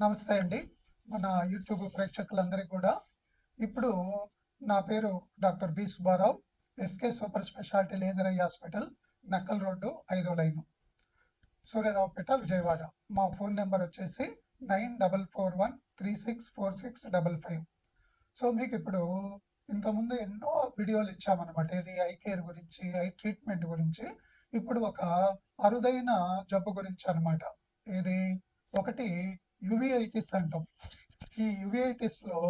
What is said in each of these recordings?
నమస్తే అండి. మన యూట్యూబ్ ప్రేక్షకులందరికీ కూడా ఇప్పుడు నా పేరు doctor B Subbarao. SK super speciality laser eye hospital, Nakkal road, 5వ లైను, సూర్యారావుపేట, విజయవాడ. మా ఫోన్ నెంబర్ వచ్చేసి 9441364655. సో మీకు ఇప్పుడు ఇంతకుముందు ఎన్నో వీడియోలు ఇచ్చామన్నమాట. ఇది ఐ కేర్ గురించి, ఐ ట్రీట్మెంట్ గురించి. ఇప్పుడు ఒక అరుదైన జబ్బు గురించి అనమాట. ఇది ఒకటి యువిఐటిస్ అంటాం. ఈ యువిఐటిస్లో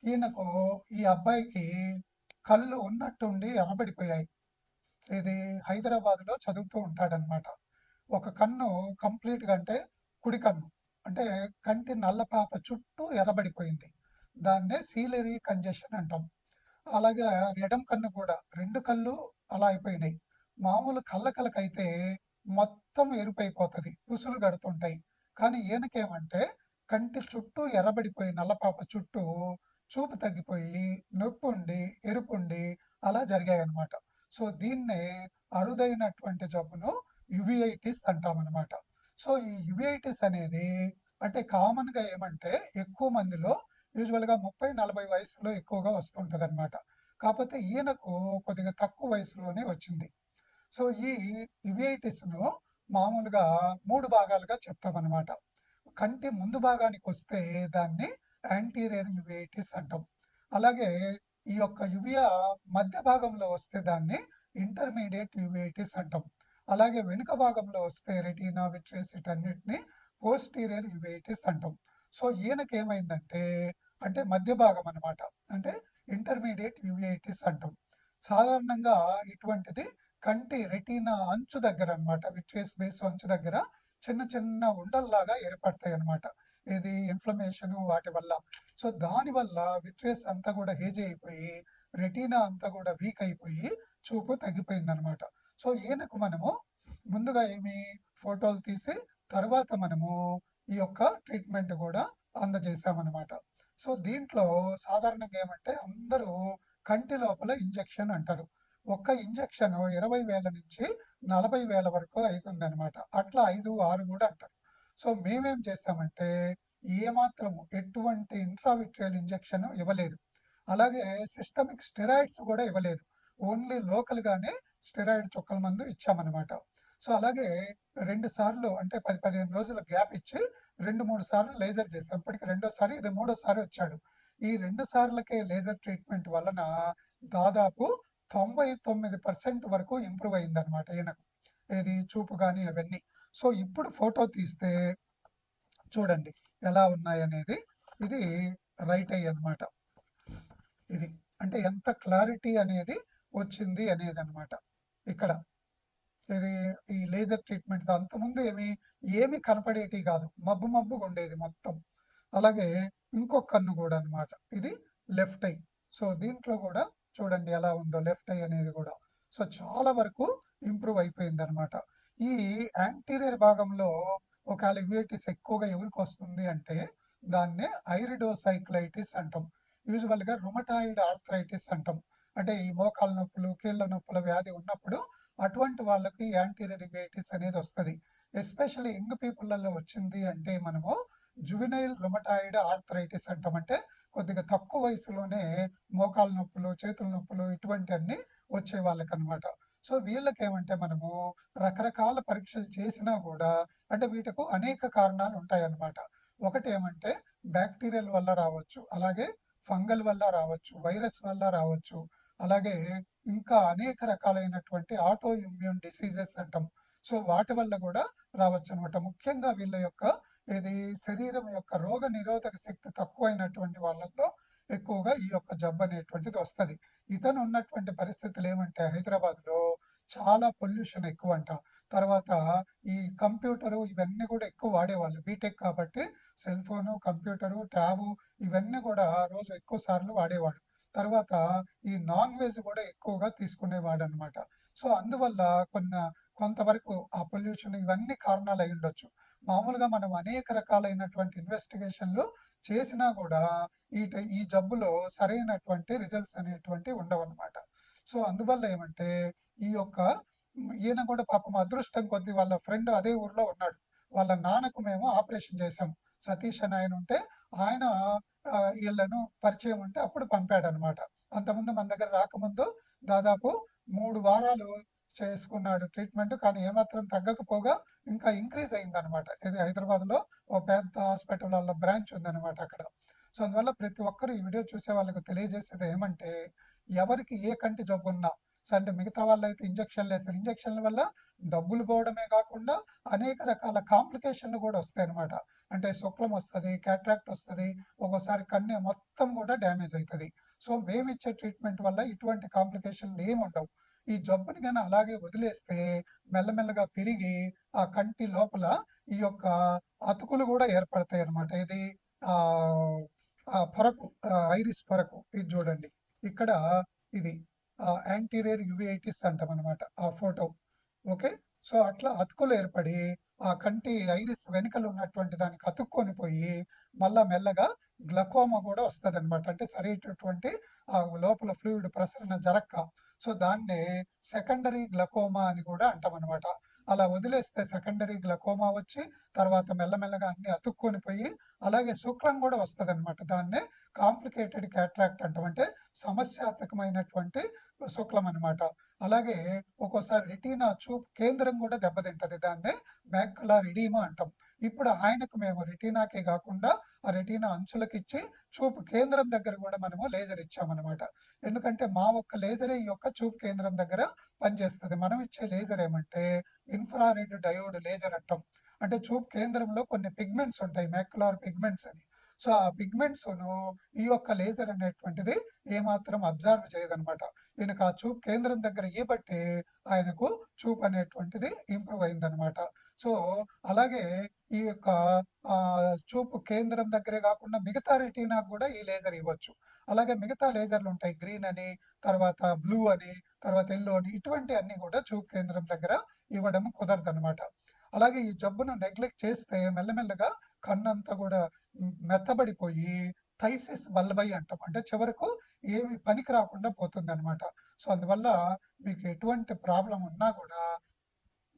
ఈయనకు, ఈ అబ్బాయికి కళ్ళు ఉన్నట్టుండి ఎర్రబడిపోయాయి. ఇది హైదరాబాద్లో చదువుతూ ఉంటాడనమాట. ఒక కన్ను కంప్లీట్గా, అంటే కుడి కన్ను, అంటే కంటి నల్లపాప చుట్టూ ఎర్రబడిపోయింది. దాన్నే సీలరీ కంజెషన్ అంటాం. అలాగే ఎడం కన్ను కూడా, రెండు కళ్ళు అలా అయిపోయినాయి. మామూలు కళ్ళకలకైతే మొత్తం ఎరుపైపోతుంది, పుసులు గడుతుంటాయి. కానీ ఈయనకేమంటే కంటి చుట్టూ ఎర్రబడిపోయి, నల్లపాప చుట్టూ చూపు తగ్గిపోయి, నొప్పి ఉండి, ఎరుపు ఉండి అలా జరిగాయి అన్నమాట. సో దీన్నే అరుదైనటువంటి జబ్బును యువిఐటిస్ అంటామన్నమాట. సో ఈ యువిఐటిస్ అనేది అంటే కామన్గా ఏమంటే ఎక్కువ మందిలో యూజువల్గా 30-40 వయసులో ఎక్కువగా వస్తుంటుంది అనమాట. కాకపోతే ఈయనకు కొద్దిగా తక్కువ వయసులోనే వచ్చింది. సో ఈ యువిఐటిస్ను మామూలుగా 3 భాగాలుగా చెప్తామన్నమాట. కంటి ముందు భాగానికి వస్తే దాన్ని యాంటీరియర్ యువిఐటిస్ అంటాం. అలాగే ఈ యొక్క యువియా మధ్య భాగంలో వస్తే దాన్ని ఇంటర్మీడియట్ యువిఐటిస్ అంటాం. అలాగే వెనుక భాగంలో వస్తే రెటీనా, విట్రియస్, వీటన్నిటిని పోస్టీరియర్ యువిఐటిస్ అంటాం. సో ఈయనకి ఏమైందంటే, అంటే మధ్య భాగం అనమాట, అంటే ఇంటర్మీడియట్ యువిఐటిస్ అంటాం. సాధారణంగా ఇటువంటిది కంటి రెటీనా అంచు దగ్గర అనమాట, విట్రియస్ బేస్ అంచు దగ్గర చిన్న చిన్న ఉండల్లాగా ఏర్పడతాయి అనమాట. ఇది ఇన్ఫ్లమేషన్ వాటి వల్ల. సో దానివల్ల విట్రియస్ అంతా కూడా హేజ్ అయిపోయి, రెటీనా అంతా కూడా వీక్ అయిపోయి చూపు తగ్గిపోయింది అనమాట. సో ఈయనకు మనము ముందుగా ఏమి ఫోటోలు తీసి తర్వాత మనము ఈ యొక్క ట్రీట్మెంట్ కూడా అందజేసామన్నమాట. సో దీంట్లో సాధారణంగా ఏమంటే అందరూ కంటి లోపల ఇంజెక్షన్ అంటారు. ఒక్క ఇంజెక్షన్ 20,000 నుంచి 40,000 వరకు అవుతుంది అనమాట. అట్లా 5, 6 కూడా అంటారు. సో మేమేం చేస్తామంటే ఏమాత్రము ఎటువంటి ఇంట్రావిట్రియల్ ఇంజెక్షన్ ఇవ్వలేదు. అలాగే సిస్టమిక్ స్టెరాయిడ్స్ కూడా ఇవ్వలేదు. ఓన్లీ లోకల్గానే స్టెరాయిడ్ చుక్కల మందు ఇచ్చామన్నమాట. సో అలాగే 2 సార్లు, అంటే 10-15 రోజుల గ్యాప్ ఇచ్చి 2-3 సార్లు లేజర్ చేసాం. ఇప్పటికి రెండోసారి, ఇది మూడోసారి వచ్చాడు. ఈ 2 సార్లకే లేజర్ ట్రీట్మెంట్ వలన దాదాపు 99% వరకు ఇంప్రూవ్ అయిందనమాట ఈయనకు, ఇది చూపు కానీ అవన్నీ. సో ఇప్పుడు ఫోటో తీస్తే చూడండి ఎలా ఉన్నాయనేది. ఇది రైట్ ఐ అనమాట. ఇది అంటే ఎంత క్లారిటీ అనేది వచ్చింది అనేది అనమాట. ఇక్కడ ఇది ఈ లేజర్ ట్రీట్మెంట్ అంతకుముందు ఏమి కనపడేటి కాదు, మబ్బు మబ్బుగా ఉండేది మొత్తం. అలాగే ఇంకొక కన్ను కూడా అనమాట, ఇది లెఫ్ట్ ఐ. సో దీంట్లో కూడా చూడండి ఎలా ఉందో లెఫ్ట్ ఐ అనేది కూడా. సో చాలా వరకు ఇంప్రూవ్ అయిపోయింది అనమాట. ఈ యాంటీరియర్ భాగంలో ఒక యువిఐటిస్ ఎక్కువగా ఎవరికి వస్తుంది అంటే దాన్నే ఐరిడోసైక్లైటిస్ అంటాం. యూజువల్గా రుమటాయిడ్ ఆర్థరైటిస్ అంటాం. అంటే ఈ మోకాళ్ళ నొప్పులు, కీళ్ళ నొప్పుల వ్యాధి ఉన్నప్పుడు అటువంటి వాళ్ళకి యాంటీరియర్ యువిఐటిస్ అనేది వస్తుంది. ఎస్పెషల్లీ యంగ్ పీపుల్లలో వచ్చింది అంటే మనము జువినైల్ రుమటాయిడ్ ఆర్థరైటిస్ అంటాం. అంటే కొద్దిగా తక్కువ వయసులోనే మోకాళ్ళ నొప్పులు, చేతుల నొప్పులు ఇటువంటి అన్ని వచ్చే వాళ్ళకి అనమాట. సో వీళ్ళకి ఏమంటే మనము రకరకాల పరీక్షలు చేసినా కూడా, అంటే వీటికు అనేక కారణాలు ఉంటాయన్నమాట. ఒకటి ఏమంటే బ్యాక్టీరియల్ వల్ల రావచ్చు, అలాగే ఫంగల్ వల్ల రావచ్చు, వైరస్ వల్ల రావచ్చు, అలాగే ఇంకా అనేక రకాలైనటువంటి ఆటో ఇమ్యూన్ డిసీజెస్ అంటాం. సో వాటి వల్ల కూడా రావచ్చు అనమాట. ముఖ్యంగా వీళ్ళ యొక్క ఇది శరీరం యొక్క రోగ నిరోధక శక్తి తక్కువైనటువంటి వాళ్ళతో ఎక్కువగా ఈ యొక్క జబ్బు అనేటువంటిది వస్తుంది. ఇతను ఉన్నటువంటి పరిస్థితులు ఏమంటే హైదరాబాద్లో చాలా పొల్యూషన్ ఎక్కువ అంట. తర్వాత ఈ కంప్యూటరు ఇవన్నీ కూడా ఎక్కువ వాడేవాళ్ళు, బీటెక్ కాబట్టి సెల్ ఫోను, కంప్యూటరు, ట్యాబు ఇవన్నీ కూడా రోజు ఎక్కువ సార్లు వాడేవాడు. తర్వాత ఈ నాన్ వెజ్ కూడా ఎక్కువగా తీసుకునేవాడు అనమాట. సో అందువల్ల కొంతవరకు ఆ పొల్యూషన్ ఇవన్నీ కారణాలు అయి ఉండొచ్చు. మామూలుగా మనం అనేక రకాలైనటువంటి ఇన్వెస్టిగేషన్లు చేసినా కూడా ఈ జబ్బులో సరైనటువంటి రిజల్ట్స్ అనేటువంటి ఉండవన్నమాట. సో అందువల్ల ఏమంటే ఈ యొక్క ఈయన కూడా పాపం అదృష్టం కొద్దీ వాళ్ళ ఫ్రెండ్ అదే ఊర్లో ఉన్నాడు. వాళ్ళ నాన్నకు మేము ఆపరేషన్ చేసాం. సతీష్ అని ఆయన ఉంటే ఆయన వీళ్ళను పరిచయం ఉంటే అప్పుడు పంపాడనమాట. అంతకుముందు మన దగ్గర రాకముందు దాదాపు 3 వారాలు చేసుకున్నాడు ట్రీట్మెంట్. కానీ ఏమాత్రం తగ్గకపోగా ఇంకా ఇంక్రీజ్ అయిందనమాట. ఇది హైదరాబాద్‌లో ఓ పెద్ద హాస్పిటల్ బ్రాంచ్ ఉందనమాట అక్కడ. సో, అందువల్ల ప్రతి ఒక్కరు ఈ వీడియో చూసే వాళ్ళకి తెలియజేసేది ఏమంటే, ఎవరికి ఏ కంటి జబ్బున్నా సో, అంటే మిగతా వాళ్ళైతే ఇంజెక్షన్‌లేస్తారు. ఇంజెక్షన్‌ల వల్ల డబ్బులు పోవడమే కాకుండా అనేక రకాల కాంప్లికేషన్‌లు కూడా వస్తాయన్నమాట. అంటే శుక్లం వస్తది, క్యాట్రాక్ట్ వస్తది, ఒక్కోసారి కన్ను మొత్తం కూడా డ్యామేజ్ అయితది. సో, మేమిచ్చే ట్రీట్మెంట్ వల్ల ఇటువంటి కాంప్లికేషన్‌లు ఏముండవు. ఈ జబ్బుని గాని అలాగే వదిలేస్తే మెల్లమెల్లగా పెరిగి ఆ కంటి లోపల ఈ యొక్క అతుకులు కూడా ఏర్పడతాయన్నమాట. ఇది ఆహ్, ఆ పొరకు ఐరిస్ పొరకు ఇది చూడండి. ఇక్కడ ఇది యాంటీరియర్ యువేటిస్ అంటామనమాట ఆ ఫోటో. ఓకే. సో, అట్లా అతుకులు ఏర్పడి ఆ కంటి ఐరిస్ వెనకాల ఉన్నటువంటి దానికి అతుక్కొని పోయి మళ్ళా మెల్లగా గ్లకోమా కూడా వస్తదనమాట. అంటే సరైనటువంటి లోపల ఫ్లూయిడ్ ప్రసరణ జరక్క. సో, దాన్నే సెకండరీ గ్లకోమా అని కూడా అంటామనమాట. అలా వదిలేస్తే సెకండరీ గ్లకోమా వచ్చి తర్వాత మెల్లమెల్లగా అన్నీ అతుక్కొని పోయి అలాగే శుక్లం కూడా వస్తదనమాట. దాన్నే కాంప్లికేటెడ్ క్యాట్రాక్ట్ అంటాం. అంటే సమస్యాత్మకమైనటువంటి శుక్లం అనమాట. అలాగే ఒక్కోసారి రెటీనా చూపు కేంద్రం కూడా దెబ్బతింటది. దాన్నే మాక్యులార్ ఎడీమా అంటాం. ఇప్పుడు ఆయనకు మేము రెటీనాకే కాకుండా ఆ రెటీనా అంచులకిచ్చి చూపు కేంద్రం దగ్గర కూడా మనము లేజర్ ఇచ్చామనమాట. ఎందుకంటే మా ఒక్క లేజరే ఈ యొక్క చూపు కేంద్రం దగ్గర పనిచేస్తది. మనం ఇచ్చే లేజర్ ఏమంటే ఇన్ఫ్రారెడ్ డయోడ్ లేజర్ అంటాం. అంటే చూపు కేంద్రంలో కొన్ని పిగ్మెంట్స్ ఉంటాయి. మాక్యులార్ పిగ్మెంట్స్ అని. సో, ఆ పిగ్మెంట్స్‌ను ఈ యొక్క లేజర్ అనేటువంటిది ఏమాత్రం అబ్జర్వ్ చేయదనమాట. ఈయనకు ఆ చూపు కేంద్రం దగ్గర ఇయ్యబట్టే ఆయనకు చూపు అనేటువంటిది ఇంప్రూవ్ అయిందనమాట. సో, అలాగే ఈ యొక్క చూపు కేంద్రం దగ్గరే కాకుండా మిగతా రెటీనాకు కూడా ఈ లేజర్ ఇవ్వచ్చు. అలాగే మిగతా లేజర్లు ఉంటాయి. గ్రీన్ అని, తర్వాత బ్లూ అని, తర్వాత యెల్లో అని ఇటువంటివన్నీ కూడా చూపు కేంద్రం దగ్గర ఇవ్వడం కుదరదనమాట. అలాగే ఈ జబ్బును నెగ్లెక్ట్ చేస్తే మెల్లమెల్లగా కన్నంతా కూడా మెత్తబడిపోయి థైసిస్ బల్బై అంటాం. అంటే చివరకు ఏమి పనికి రాకుండా పోతుందనమాట. సో, అందువల్ల మీకు ఎటువంటి ప్రాబ్లమ్ ఉన్నా కూడా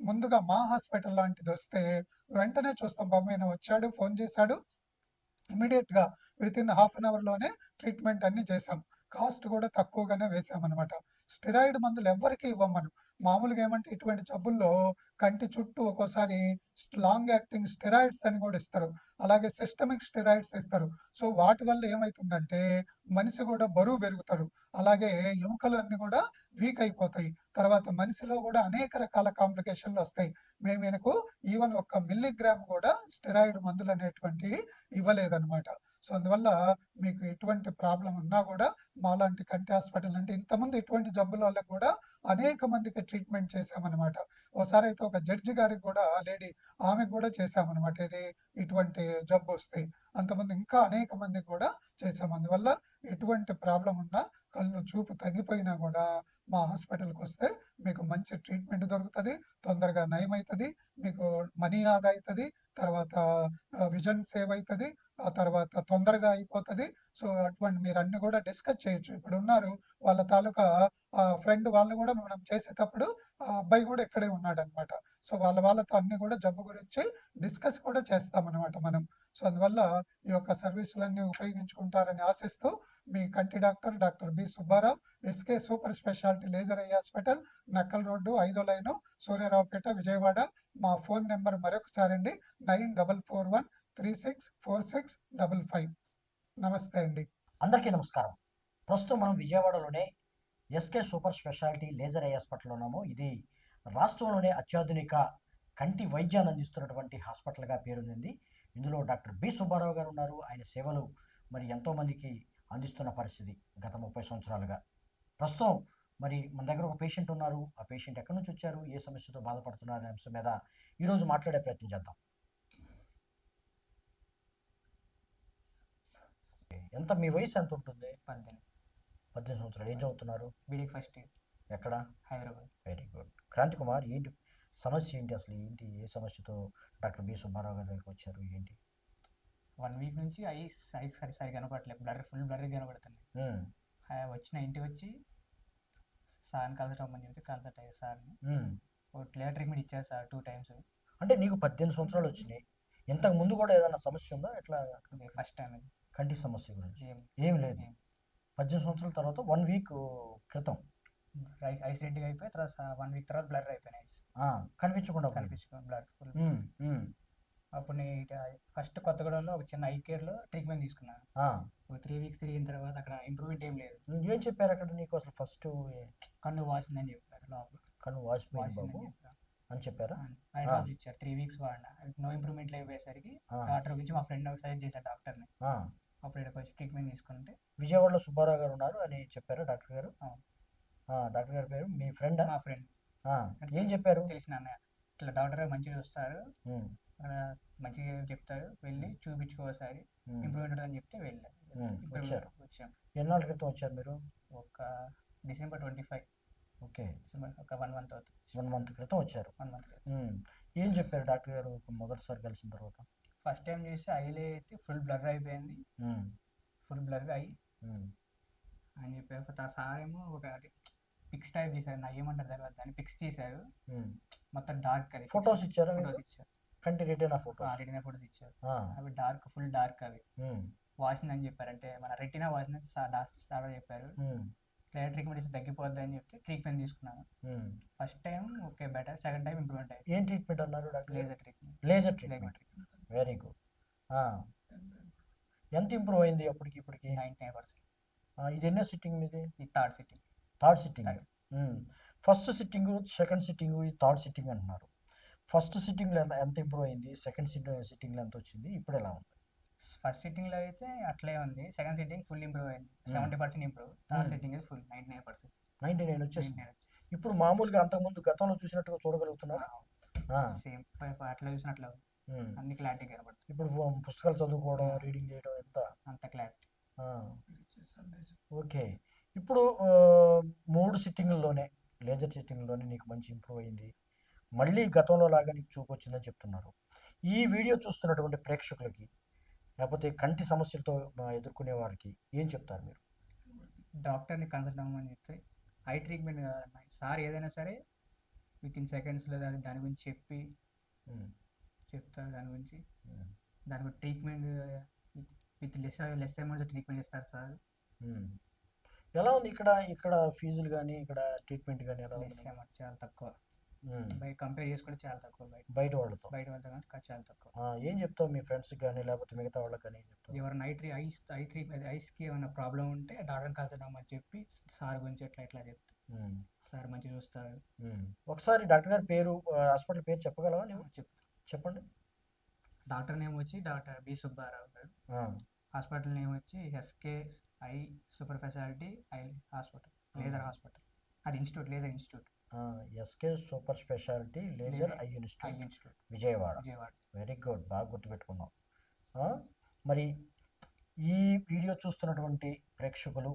ముందుగా మా హాస్పిటల్ లాంటిదొస్తే వెంటనే చూస్తాం. పాపం ఈయన వచ్చాడు, ఫోను చేశాడు. ఇమ్మీడియేట్‌గా వితిన్ హాఫ్ అన్ అవర్‌లోనే ట్రీట్మెంట్ అన్నీ చేశాం. కాస్ట్ కూడా తక్కువగానే వేశామనమాట. స్టెరాయిడ్ మందులు ఎవ్వరికీ ఇవ్వం మనం. మామూలుగా ఏమంటే ఇటువంటి జబ్బుల్లో కంటి చుట్టూ ఒక్కోసారి లాంగ్ యాక్టింగ్ స్టెరాయిడ్స్ అని కూడా ఇస్తారు. అలాగే సిస్టమిక్ స్టెరాయిడ్స్ ఇస్తారు. సో, వాటి వల్ల ఏమైతుందంటే మనిషి కూడా బరువు పెరుగుతారు. అలాగే ఎముకలన్నీ కూడా వీక్ అయిపోతాయి. తర్వాత మనిషిలో కూడా అనేక రకాల కాంప్లికేషన్‌లు వస్తాయి. మేము ఈయనకు ఈవెన్ ఒక్క మిల్లీగ్రామ్ కూడా స్టెరాయిడ్ మందులనేటువంటివి ఇవ్వలేదనమాట. సో, అందువల్ల మీకు ఎటువంటి ప్రాబ్లమ్ ఉన్నా కూడా మాలాంటి కంటి హాస్పిటల్ అంటే ఇంతకుముందు ఇటువంటి జబ్బుల వల్ల కూడా అనేక మందికి ట్రీట్మెంట్ చేశామనమాట. ఓసారైతే ఒక జడ్జి గారికి కూడా లేడీ ఆమెకు కూడా చేశామనమాట. ఇది ఇటువంటి జబ్బొస్తే. అంతకుముందు ఇంకా అనేక మందికి కూడా చేశాం. అందువల్ల ఎటువంటి ప్రాబ్లమ్ ఉన్నా కళ్ళు చూపు తగ్గిపోయినా కూడా మా హాస్పిటల్‌కొస్తే మీకు మంచి ట్రీట్మెంట్ దొరుకుతది. తొందరగా నయమైతది. మీకు మనీ ఆదా అయితది. తర్వాత విజన్ సేవ్ అయితది. ఆ తర్వాత తొందరగా అయిపోతది. సో, అటువంటి మీరన్నీ కూడా డిస్కస్ చేయొచ్చు. ఇప్పుడున్నారు వాళ్ళ తాలూకా ఫ్రెండ్ వాళ్ళు కూడా మనం చేసేటప్పుడు ఆ అబ్బాయి కూడా ఇక్కడే ఉన్నాడనమాట. సో, వాళ్ళతో అన్నీ కూడా జబ్బు గురించి డిస్కస్ కూడా చేస్తామనమాట మనం. సో, అందువల్ల ఈ యొక్క సర్వీసులన్నీ ఉపయోగించుకుంటారని ఆశిస్తూ మీ కంటి doctor doctor B. Subbarao, SK super speciality laser eye hospital, Nakkal road, 5వ లైను, సూర్యారావుపేట, విజయవాడ. మా ఫోన్ నంబర్ మరొకసారండి 9413646555. నమస్తే అండి. అందరికీ నమస్కారం. ప్రస్తుతం మనం విజయవాడలోనే SK super speciality laser eye hospital ఉన్నాము. ఇది రాష్ట్రంలోనే అత్యాధునిక కంటి వైద్యాన్ని అందిస్తున్నటువంటి హాస్పిటల్గా పేరొందింది. ఇందులో డాక్టర్ బి. సుబ్బారావు గారు ఉన్నారు. ఆయన సేవలు మరి ఎంతోమందికి అందిస్తున్న పరిస్థితి గత 30 సంవత్సరాలుగా. ప్రస్తుతం మరి మన దగ్గర ఒక పేషెంట్ ఉన్నారు. ఆ పేషెంట్ ఎక్కడి నుంచి వచ్చారు, ఏ సమస్యతో బాధపడుతున్నారు అనే అంశం మీద ఈరోజు మాట్లాడే ప్రయత్నం చేద్దాం. మీ వయసు ఎంత ఉంటుంది? 18. 18 సంవత్సరాలు. ఏం చదువుతున్నారు? BD first year. ఎక్కడ? హైదరాబాద్. Very good. క్రాంతి కుమార్, ఏంటి సమస్య ఏంటి అసలు? ఏంటి ఏ సమస్యతో డాక్టర్ బి. సుబ్బారావు గారి దగ్గరికి వచ్చారు? ఏంటి? 1 వీక్ నుంచి ఐస్ సరిగా కనపడట్లేదు. ఫుల్ బ్లర్ కనపడుతున్నాయి. వచ్చిన ఇంటికి వచ్చి సార్ని కన్సల్ట్ అవ్వమని చెప్తే కన్సల్ట్ అయ్యారు సార్ని. లేటర్ ట్రీట్మెంట్ ఇచ్చారు సార్ 2 times. అంటే నీకు 18 సంవత్సరాలు వచ్చినాయి, ఇంతకు ముందు కూడా ఏదైనా సమస్య ఉందా ఎట్లా ఫస్ట్ టైం ఇది. కంటి సమస్య గురించి? ఏం ఏం లేదు. ఏం. 18 సంవత్సరాల తర్వాత 1 వీక్ క్రితం ఐస్ రెడ్డిగా అయిపోయి తర్వాత 1 వీక్ తర్వాత బ్లర్ అయిపోయినాయి ఐస్. కనిపించకుండా పోయింది. కనిపించుకో బ్లర్ ఫుల్. ఉమ్, ఉమ్, అప్పుడు నేను ఫస్ట్ కొత్తగూడెంలో ఒక చిన్న ఐ కేర్లో ట్రీట్మెంట్ తీసుకున్నాను. ఆ. ఒక 3 వీక్స్ తిరిగిన తర్వాత అక్కడ ఇంప్రూవ్మెంట్ ఏం లేదు. ఏం చెప్పారు అక్కడ నీకు అసలు ఫస్ట్? కన్ను వాసిందని చెప్పారు లోపల. కన్ను వాసిపోయింది బాబు వాసిందని చెప్పారు. అని చెప్పారా? ఐ డ్రాప్స్ ఇచ్చారు 3 వీక్స్ వాడినా. నో ఇంప్రూవ్మెంట్ అయిపోయేసరికి ఆ, డాక్టర్ గురించి మా ఫ్రెండ్ సజెస్ట్ చేశారు డాక్టర్ని. ఆ. అప్పుడు ఇక్కడికి వచ్చి ట్రీట్మెంట్ తీసుకుంటే విజయవాడలో సుబ్బారావు గారు ఉన్నారు అని చెప్పారా డాక్టర్ గారు? ఆ. డాక్టర్ గారి పేరు మీ ఫ్రెండ్? మా ఫ్రెండ్ ఏం చెప్పారు? తెలిసిన అన్నయ్య ఇట్లా డాక్టర్ గారు మంచిగా వస్తారు, ఉమ్, అక్కడ మంచిగా చెప్తారు, వెళ్ళి చూపించుకో ఒకసారి ఉమ్, ఇంప్రూవ్మెంట్ ఉంటుందని చెప్తే వెళ్ళాను. వచ్చారు. వచ్చాం ఎన్నాళ్ళ క్రితం వచ్చారు మీరు? ఒక December 25. ఓకే, ఒక 1 month అవుతుంది. 1 month క్రితం వచ్చారు. 1 month. ఉమ్, ఏం చెప్పారు డాక్టర్ గారు మొదటిసారి కలిసిన తర్వాత? ఫస్ట్ టైం చేసి ఐలో అయితే ఫుల్ బ్లర్ అయిపోయింది, ఉమ్, ఫుల్ బ్లర్ అయ్యి ఉమ్, అని చెప్పారు. ఆ సార్ ఏమో ఒకటి పిక్స్ టైప్ చేశారు, నా ఏమంటారు తర్వాత దాన్ని పిక్స్ తీశారు, ఉమ్. మొత్తం డార్క్ అది. ఫొటోస్ ఇచ్చారా మీకు? ఫొటోస్ ఇచ్చారు, కంటి రెటీనా ఫొటోస్? రెటీనా ఫోటోస్ ఇచ్చారు. అవి డార్క్, ఫుల్ డార్క్ అవి వాసిందని చెప్పారు. అంటే మన రెటీనా వాసిందని సార్ చెప్పారు. ట్రీట్మెంట్ ఇస్తే తగ్గిపోద్ది అని చెప్తే ట్రీట్మెంట్ తీసుకున్నాను. First time okay better, second time improvement అయ్యింది. ఏం ట్రీట్మెంట్ అన్నారు doctor? Laser treatment. Laser treatment. Very good. ఎంత ఇంప్రూవ్ అయింది అప్పటికి ఇప్పటికి? 99%. ఇది ఎన్నో సిట్టింగ్ మీది? ఈ third sitting. Third sitting. First sitting, second sitting, ఈ థర్డ్ సిట్టింగ్ అంటున్నారు. ఫస్ట్ సిట్టింగ్లో ఎంత ఇంప్రూవ్ అయింది? సెకండ్ సిట్టింగ్లో ఎంత వచ్చింది? ఇప్పుడు ఎలా ఉంది? ఫస్ట్ సిట్టింగ్లో అయితే అట్లే ఉంది, సెకండ్ సిట్టింగ్ ఫుల్ ఇంప్రూవ్ అయింది, 70% ఇంప్రూవ్. థర్డ్ సిట్టింగ్ అయితే ఫుల్ 99%. 99 వచ్చేసింది. ఇప్పుడు మామూలుగా అంతకుముందు గతంలో చూసినట్టుగా చూడగలుగుతున్నారా? సేమ్ అట్లా చూసిన అట్లా అన్ని క్లారిటీ కనబడుతుంది. ఇప్పుడు పుస్తకాలు చదువుకోవడం, రీడింగ్ చేయడం అంత క్లారిటీ. ఓకే. ఇప్పుడు 3 సిట్టింగ్లోనే, లేజర్ సిట్టింగ్లోనే నీకు మంచి ఇంప్రూవ్ అయింది, మళ్ళీ గతంలో లాగా నీకు చూపు వచ్చిందని చెప్తున్నారు. ఈ వీడియో చూస్తున్నటువంటి ప్రేక్షకులకి, లేకపోతే కంటి సమస్యలతో ఎదుర్కొనే వారికి ఏం చెప్తారు మీరు? డాక్టర్ని కన్సల్ట్ అవ్వమని చెప్తే ఐ ట్రీట్మెంట్ సార్ ఏదైనా సరే వితిన్ సెకండ్స్లో దాని గురించి చెప్తారు. దాని గురించి treatment with less amount treatment ఇస్తారు సార్. ఎలా ఉంది ఇక్కడ ఫీజులు కానీ, ఇక్కడ ట్రీట్మెంట్ కానీ ఎలా ఉంది? లెస్ అమౌంట్, చాలా తక్కువ. కంపేర్ చేసుకుంటే చాలా తక్కువ బయట వాళ్ళతో కానీ చాలా తక్కువ. ఏం చెప్తావు మీ ఫ్రెండ్స్కి కానీ, లేకపోతే మిగతా వాళ్ళకి కానీ ఏం చెప్తావు? ఎవరైనా ఐస్కి ఏమైనా ప్రాబ్లం ఉంటే డాక్టర్ని కన్సల్ట్ అవ్వమని చెప్పి సార్ గురించి ఎట్లా చెప్తారు. సార్ మంచిగా చూస్తారు. ఒకసారి డాక్టర్ గారి పేరు, హాస్పిటల్ పేరు చెప్పగలవా నువ్వు? చెప్పండి. డాక్టర్ నేమ్ వచ్చి doctor B Subbarao garu. Hospital name వచ్చి SK eye super speciality eye hospital, laser hospital. అది institute, laser institute. SK super speciality laser eye institute, Vijayawada. Very good, బాగా గుర్తుపెట్టుకున్నాం. మరి ఈ వీడియో చూస్తున్నటువంటి ప్రేక్షకులు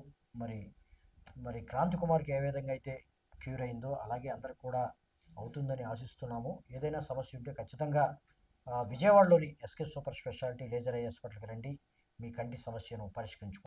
మరి క్రాంతి కుమార్కి ఏ విధంగా అయితే క్యూర్ అయిందో అలాగే అందరికి కూడా అవుతుందని ఆశిస్తున్నాము. ఏదైనా సమస్య ఉంటే ఖచ్చితంగా విజయవాడలోని SK super speciality laser eye హాస్పిటల్కి రండి, మీ కంటి సమస్యను పరిష్కరించుకోండి.